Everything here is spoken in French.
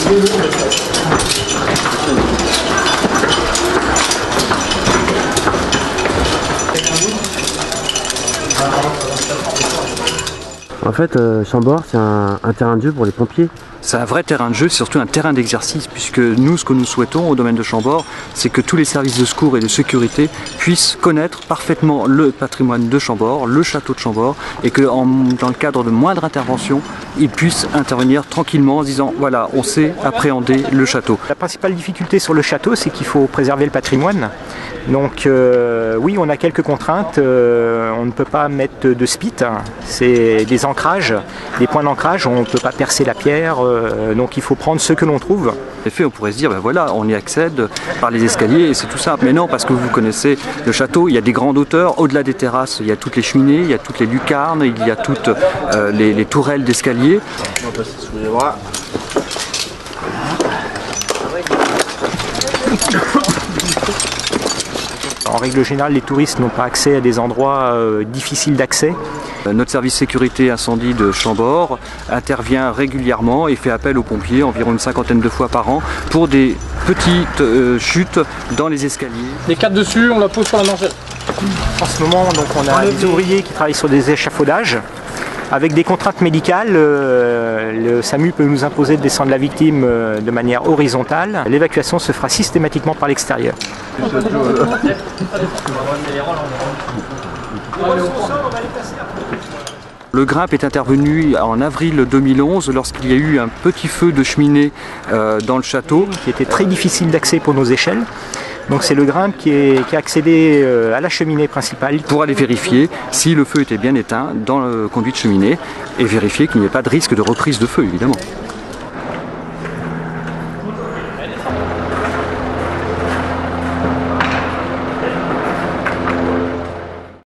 En fait, Chambord, c'est un terrain de jeu pour les pompiers. C'est un vrai terrain de jeu, c'est surtout un terrain d'exercice, puisque nous, ce que nous souhaitons au domaine de Chambord, c'est que tous les services de secours et de sécurité puissent connaître parfaitement le patrimoine de Chambord, le château de Chambord, et que dans le cadre de moindre intervention, ils puissent intervenir tranquillement en se disant, voilà, on sait appréhender le château. La principale difficulté sur le château, c'est qu'il faut préserver le patrimoine. Donc oui, on a quelques contraintes, on ne peut pas mettre de spit, c'est des ancrages, des points d'ancrage, on ne peut pas percer la pierre, donc il faut prendre ce que l'on trouve. En effet, on pourrait se dire, ben voilà, on y accède par les escaliers et c'est tout simple. Mais non, parce que vous connaissez le château, il y a des grandes hauteurs, au-delà des terrasses, il y a toutes les cheminées, il y a toutes les lucarnes, il y a toutes les tourelles d'escalier. On va passer sous les bras. En règle générale, les touristes n'ont pas accès à des endroits difficiles d'accès. Notre service sécurité incendie de Chambord intervient régulièrement et fait appel aux pompiers environ une cinquantaine de fois par an pour des petites chutes dans les escaliers. Les quatre dessus, on la pose sur la manchette. En ce moment, donc, on a des ouvriers qui travaillent sur des échafaudages. Avec des contraintes médicales, le SAMU peut nous imposer de descendre la victime de manière horizontale. L'évacuation se fera systématiquement par l'extérieur. Le grimpe est intervenu en avril 2011 lorsqu'il y a eu un petit feu de cheminée dans le château. Qui était très difficile d'accès pour nos échelles. Donc c'est le grimpe qui a accédé à la cheminée principale. Pour aller vérifier si le feu était bien éteint dans le conduit de cheminée et vérifier qu'il n'y ait pas de risque de reprise de feu évidemment.